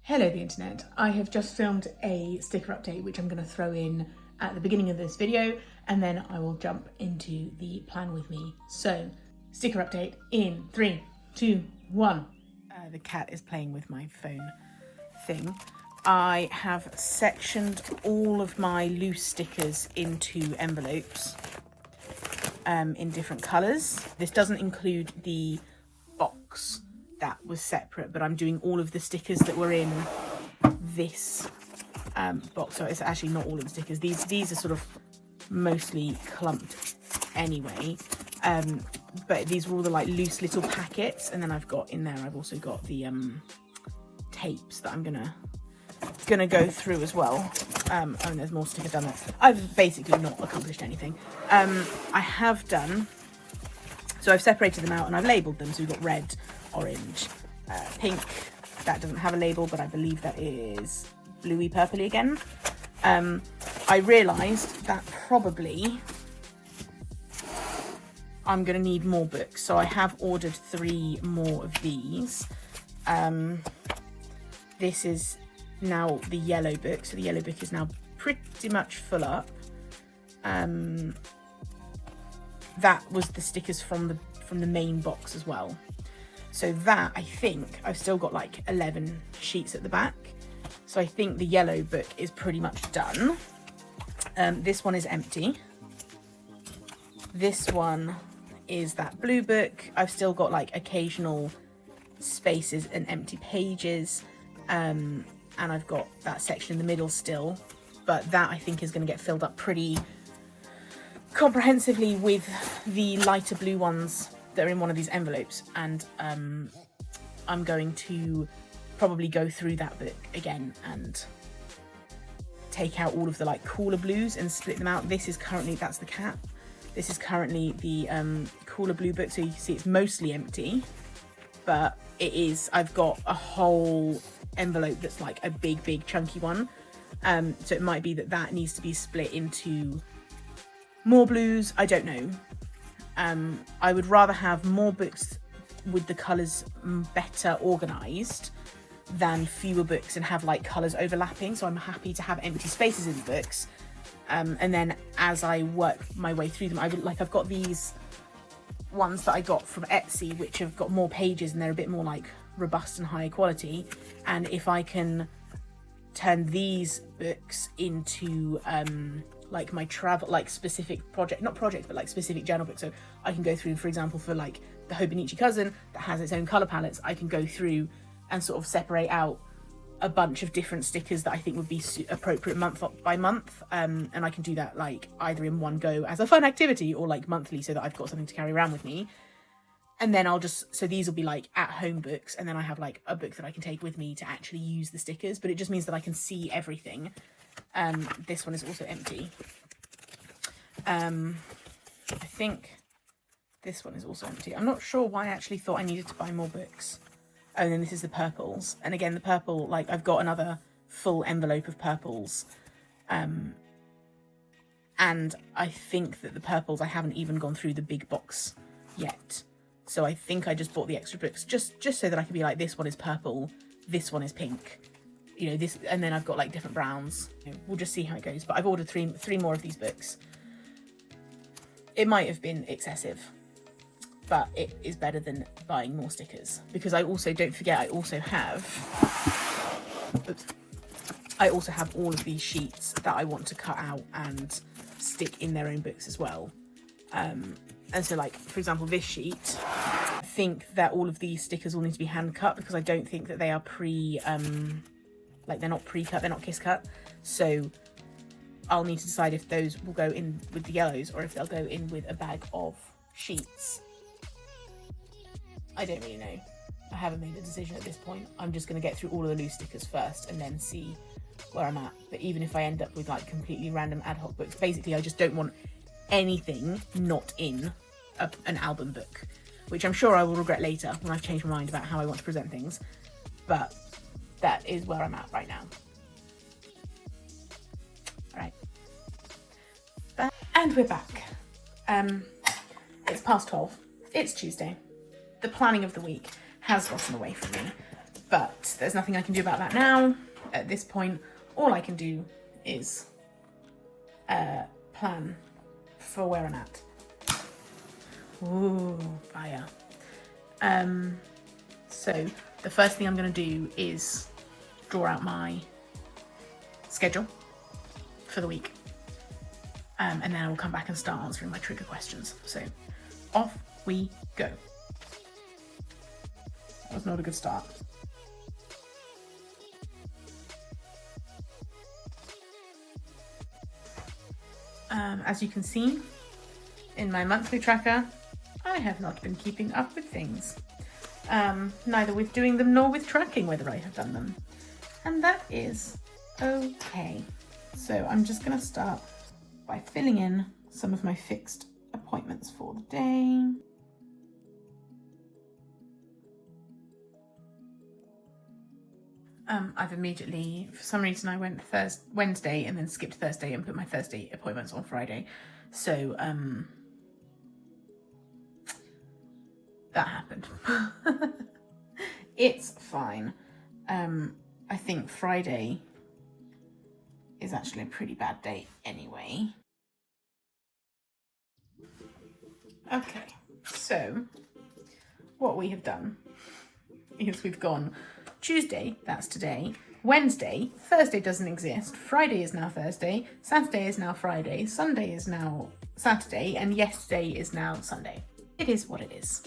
Hello the internet. I have just filmed a sticker update which I'm going to throw in at the beginning of this video, and then I will jump into the plan with me. So, sticker update in 3, 2, 1. The cat is playing with my phone thing. I have sectioned all of my loose stickers into envelopes in different colours. This doesn't include the box that was separate, but I'm doing all of the stickers that were in this box. So it's actually not all of the stickers. These are sort of mostly clumped anyway, but these were all the like loose little packets, and then I've got in there, I've also got the tapes that I'm gonna go through as well. Oh, and there's more sticker done. I've basically not accomplished anything. I have done, so I've separated them out and I've labelled them. So we've got red, orange, pink. That doesn't have a label, but I believe that is bluey purpley again. I realised that probably I'm going to need more books, so I have ordered 3 more of these. This is now the yellow book, so the yellow book is now pretty much full up. That was the stickers from the main box as well. So that, I think, I've still got like 11 sheets at the back. So I think the yellow book is pretty much done. This one is empty. This one is that blue book. I've still got like occasional spaces and empty pages. And I've got that section in the middle still. But that, I think, is going to get filled up pretty comprehensively with the lighter blue ones that are in one of these envelopes, and I'm going to probably go through that book again and take out all of the like cooler blues and split them out. This is currently, that's the cat. This is currently the cooler blue book, so you can see it's mostly empty, but it is, I've got a whole envelope that's like a big chunky one, so it might be that needs to be split into more blues. I don't know. I would rather have more books with the colours better organised than fewer books and have like colours overlapping. So I'm happy to have empty spaces in the books. And then as I work my way through them, I've got these ones that I got from Etsy, which have got more pages and they're a bit more like robust and high quality. And if I can turn these books into like my travel, like specific project, not project, but like specific journal books. So I can go through, for example, for like the Hobonichi Cousin that has its own colour palettes, I can go through and sort of separate out a bunch of different stickers that I think would be appropriate month by month. And I can do that like either in one go as a fun activity or like monthly, so that I've got something to carry around with me. And then I'll just, so these will be like at home books, and then I have like a book that I can take with me to actually use the stickers, but it just means that I can see everything. This one is also empty. I think this one is also empty. I'm not sure why I actually thought I needed to buy more books. Oh, and then this is the purples. And again, the purple, like I've got another full envelope of purples. And I think that the purples, I haven't even gone through the big box yet. So I think I just bought the extra books just so that I could be like, this one is purple, this one is pink. You know, this, and then I've got like different browns. We'll just see how it goes. But I've ordered three more of these books. It might have been excessive, but it is better than buying more stickers, because I also, don't forget, I also have all of these sheets that I want to cut out and stick in their own books as well. And so like, for example, this sheet, I think that all of these stickers will need to be hand cut, because I don't think that they are like they're not pre-cut, they're not kiss cut. So I'll need to decide if those will go in with the yellows or if they'll go in with a bag of sheets. I don't really know. I haven't made a decision at this point. I'm just going to get through all of the loose stickers first and then see where I'm at. But even if I end up with like completely random ad hoc books, basically I just don't want anything not in an album book, which I'm sure I will regret later when I've changed my mind about how I want to present things. But that is where I'm at right now. Right. And we're back. It's past 12. It's Tuesday. The planning of the week has gotten away from me. But there's nothing I can do about that now. At this point, all I can do is plan for where I'm at. Ooh, fire. So the first thing I'm going to do is draw out my schedule for the week. And then I will come back and start answering my trigger questions. So off we go. That was not a good start. As you can see in my monthly tracker, I have not been keeping up with things. Neither with doing them nor with tracking whether I have done them. And that is okay. So I'm just going to start by filling in some of my fixed appointments for the day. I've immediately, for some reason, I went Wednesday and then skipped Thursday and put my Thursday appointments on Friday. So that happened. It's fine. I think Friday is actually a pretty bad day anyway. Okay, so what we have done is we've gone Tuesday, that's today, Wednesday, Thursday doesn't exist, Friday is now Thursday, Saturday is now Friday, Sunday is now Saturday, and yesterday is now Sunday. It is what it is.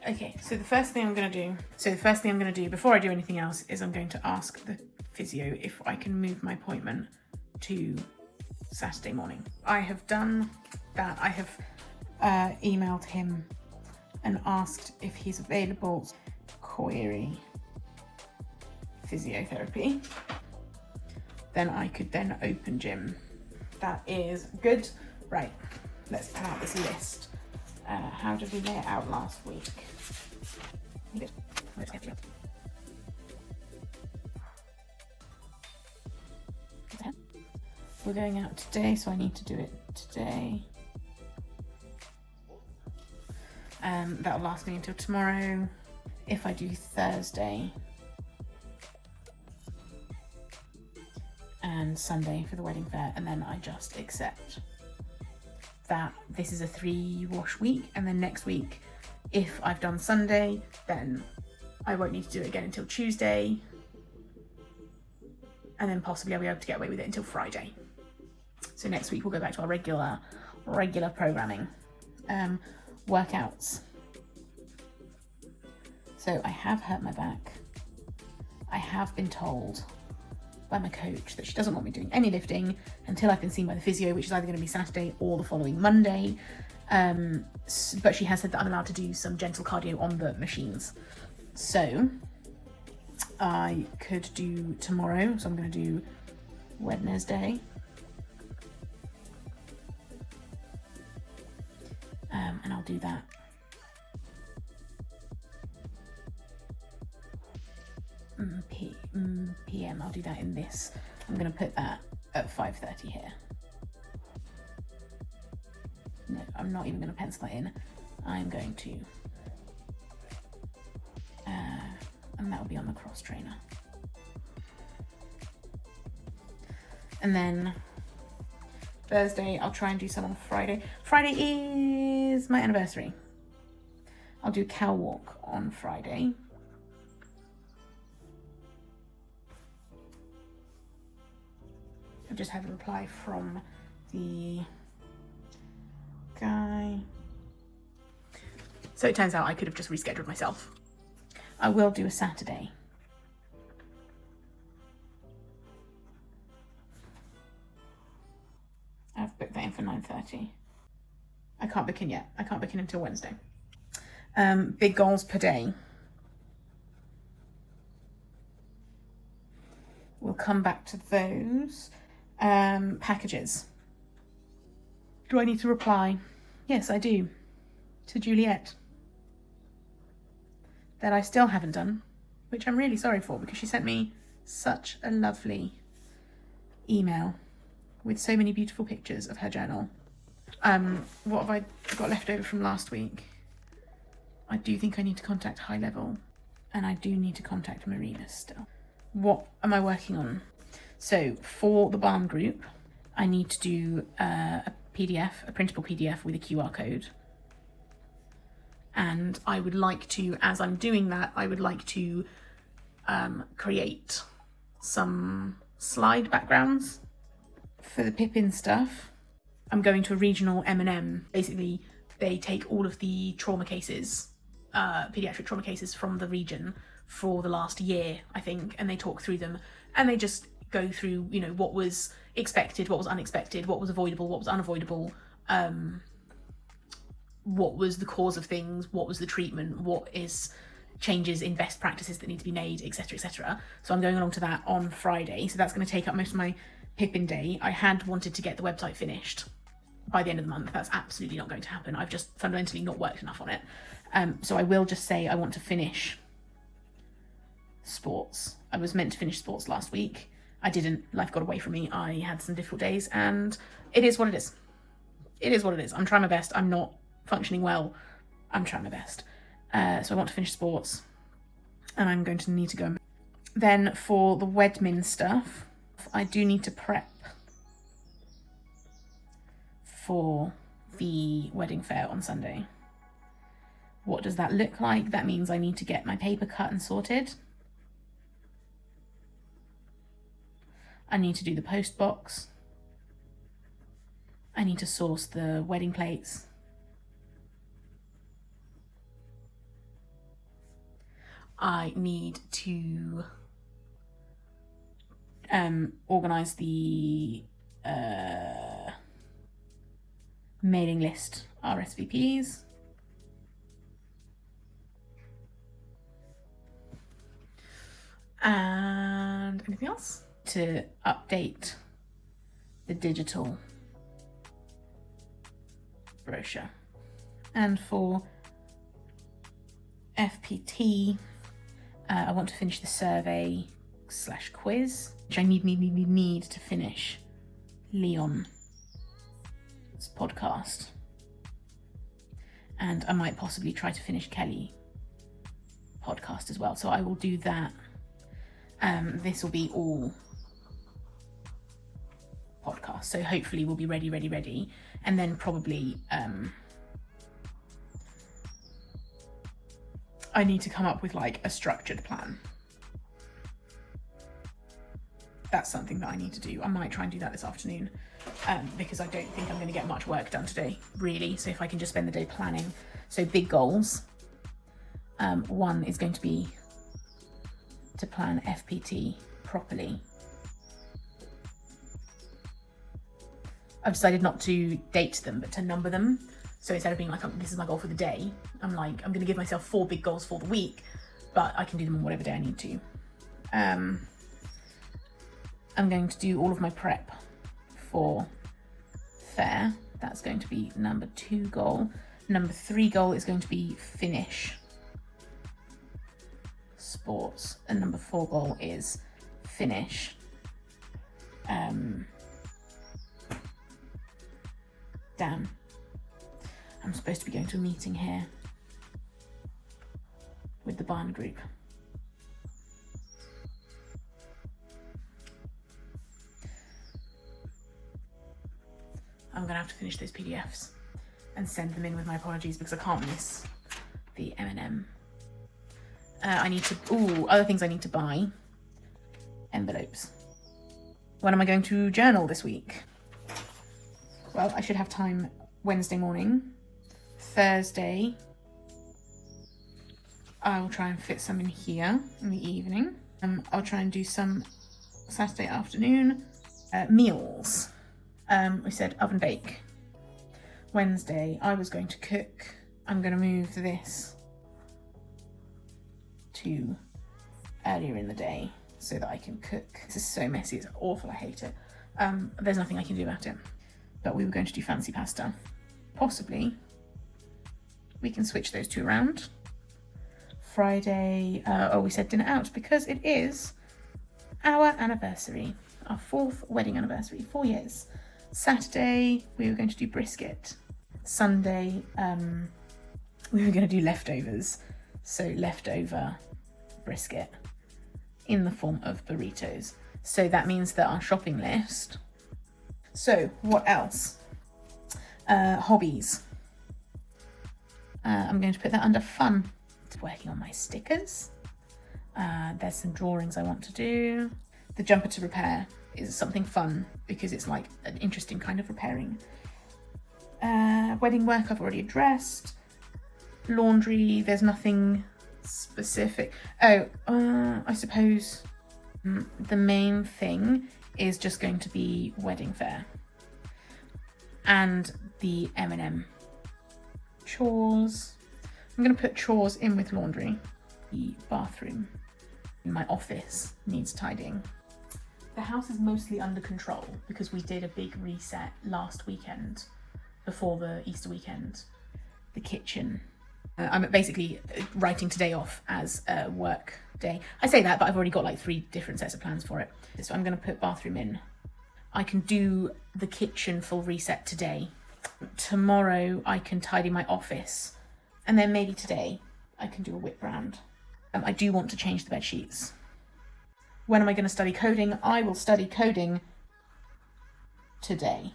Okay, so the first thing I'm going to do before I do anything else is I'm going to ask the physio if I can move my appointment to Saturday morning. I have done that. I have emailed him and asked if he's available. Query physiotherapy. Then I could then open gym. That is good. Right, let's pull out this list. How did we lay it out last week? We're going out today, so I need to do it today. That'll last me until tomorrow. If I do Thursday and Sunday for the wedding fair, and then I just accept that this is a 3-wash week, and then next week, if I've done Sunday, then I won't need to do it again until Tuesday, and then possibly I'll be able to get away with it until Friday. So next week we'll go back to our regular programming. Workouts. So I have hurt my back. I have been told by my coach that she doesn't want me doing any lifting until I've been seen by the physio, which is either going to be Saturday or the following Monday. But she has said that I'm allowed to do some gentle cardio on the machines. So I could do tomorrow. So I'm going to do Wednesday. And I'll do that. PM, I'll do that in this. I'm going to put that at 5:30 here. No, I'm not even going to pencil that in. I'm going to, and that will be on the cross trainer. And then Thursday, I'll try and do some on Friday. Friday is my anniversary. I'll do cow walk on Friday. I've just had a reply from the guy. So it turns out I could have just rescheduled myself. I will do a Saturday. I've booked that in for 9:30. I can't book in yet. I can't book in until Wednesday. Big goals per day. We'll come back to those. Packages. Do I need to reply? Yes, I do. To Juliet. That I still haven't done, which I'm really sorry for, because she sent me such a lovely email with so many beautiful pictures of her journal. What have I got left over from last week? I do think I need to contact High Level And I do need to contact Marina still. What am I working on? So for the barn group, I need to do a PDF, a printable PDF with a QR code. And I would like to, as I'm doing that, I would like to create some slide backgrounds. For the Pippin stuff, I'm going to a regional M&M. Basically, they take all of the trauma cases, pediatric trauma cases from the region for the last year, I think, and they talk through them, and they just go through, you know, what was expected, what was unexpected, what was avoidable, what was unavoidable, what was the cause of things, what was the treatment, what is changes in best practices that need to be made, etc, etc. So I'm going along to that on Friday, so that's going to take up most of my Pippin day. I had wanted to get the website finished by the end of the month. That's absolutely not going to happen. I've just fundamentally not worked enough on it. So I will just say I want to finish sports. I was meant to finish sports last week. I didn't. Life got away from me. I had some difficult days, and it is what it is. It is what it is. I'm trying my best. I'm not functioning well. I'm trying my best. So I want to finish sports, and I'm going to need to go. Then for the Wedmin stuff, I do need to prep for the wedding fair on Sunday. What does that look like? That means I need to get my paper cut and sorted. I need to do the post box. I need to source the wedding plates. I need to organise the mailing list RSVPs. And anything else? To update the digital brochure. And for FPT, I want to finish the survey / quiz, which I need to finish Leon's podcast. And I might possibly try to finish Kelly's podcast as well. So I will do that. This will be all podcasts. So hopefully we'll be ready. And then probably I need to come up with like a structured plan. That's something that I need to do. I might try and do that this afternoon because I don't think I'm going to get much work done today, really. So if I can just spend the day planning. So big goals. One is going to be to plan FPT properly. I've decided not to date them, but to number them. So instead of being like, this is my goal for the day, I'm like, I'm going to give myself 4 big goals for the week, but I can do them on whatever day I need to. I'm going to do all of my prep for fair. That's going to be number 2 goal. Number 3 goal is going to be finish sports. And number 4 goal is finish damn. I'm supposed to be going to a meeting here with the barn group. I'm gonna have to finish those PDFs and send them in with my apologies because I can't miss the M&M. I need to, other things I need to buy. Envelopes. When am I going to journal this week? Well, I should have time Wednesday morning. Thursday, I'll try and fit some in here in the evening. I'll try and do some Saturday afternoon. Meals. We said oven bake. Wednesday, I was going to cook. I'm going to move this to earlier in the day so that I can cook. This is so messy, it's awful, I hate it. There's nothing I can do about it. But we were going to do fancy pasta. Possibly we can switch those 2 around. Friday, we said dinner out because it is our anniversary, our 4th wedding anniversary, 4 years. Saturday, we were going to do brisket. Sunday, we were going to do leftovers. So leftover brisket in the form of burritos. So that means that our shopping list. So what else? Hobbies. I'm going to put that under fun. Working on my stickers. There's some drawings I want to do. The jumper to repair is something fun because it's like an interesting kind of repairing. Wedding work I've already addressed. Laundry, there's nothing specific. I suppose the main thing is just going to be wedding fare and the M&M. Chores. I'm going to put chores in with laundry. The bathroom in my office needs tidying. The house is mostly under control because we did a big reset last weekend before the Easter weekend. The kitchen. I'm basically writing today off as a work day. I say that, but I've already got like 3 different sets of plans for it. So I'm going to put bathroom in. I can do the kitchen full reset today. Tomorrow I can tidy my office. And then maybe today I can do a whip round. I do want to change the bed sheets. When am I going to study coding? I will study coding today.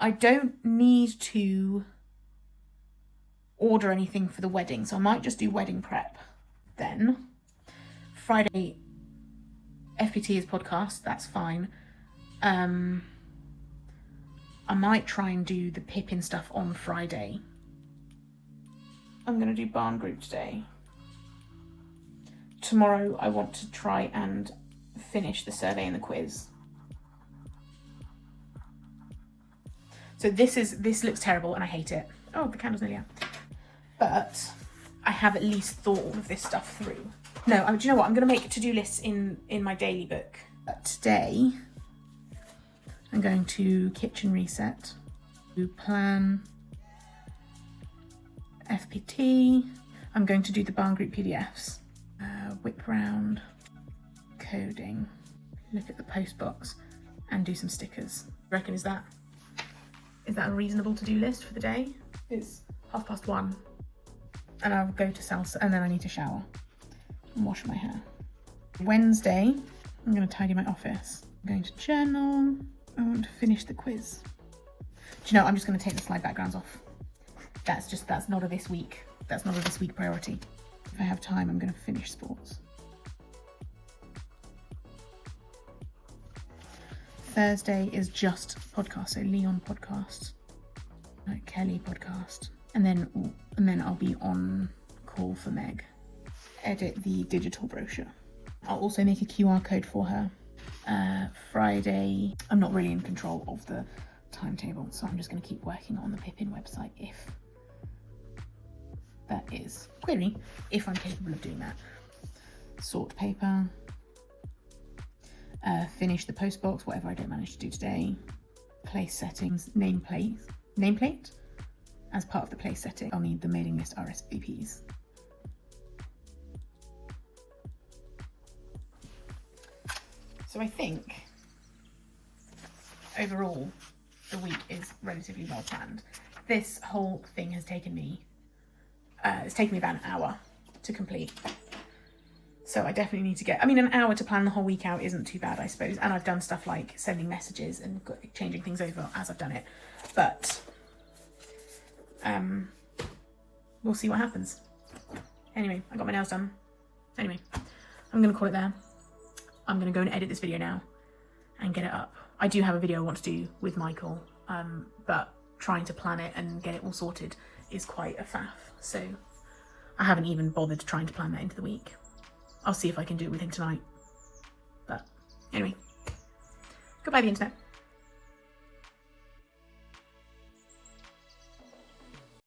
I don't need to order anything for the wedding, so I might just do wedding prep then. Friday, FPT is podcast, that's fine. I might try and do the Pippin stuff on Friday. I'm going to do barn group today. Tomorrow I want to try and finish the survey and the quiz. So this looks terrible and I hate it. Oh, the candle's nearly out. But I have at least thought all of this stuff through. No, do you know what? I'm going to make to-do lists in my daily book. But today, I'm going to kitchen reset, do plan, FPT. I'm going to do the barn group PDFs, whip round, coding, look at the post box, and do some stickers. I reckon is that a reasonable to-do list for the day? It's 1:30, and I'll go to salsa, and then I need to shower and wash my hair. Wednesday, I'm going to tidy my office. I'm going to journal. I want to finish the quiz. Do you know, I'm just going to take the slide backgrounds off. That's not a this week. That's not a this week priority. If I have time, I'm going to finish sports. Thursday is just podcast, so Leon podcast, Kelly podcast, and then I'll be on call for Meg. Edit the digital brochure. I'll also make a QR code for her. Friday, I'm not really in control of the timetable, so I'm just going to keep working on the Pippin website if that is query, if I'm capable of doing that. Sort paper. Finish the post box, whatever I don't manage to do today. Place settings, nameplate. As part of the place setting, I'll need the mailing list RSVPs. So I think overall the week is relatively well planned. This whole thing has taken me, it's taken me about an hour to complete. So I definitely need to an hour to plan the whole week out isn't too bad, I suppose. And I've done stuff like sending messages and changing things over as I've done it. But we'll see what happens. Anyway, I got my nails done. Anyway, I'm going to call it there. I'm going to go and edit this video now and get it up. I do have a video I want to do with Michael, but trying to plan it and get it all sorted is quite a faff. So I haven't even bothered trying to plan that into the week. I'll see if I can do it with him tonight. But anyway, goodbye the internet.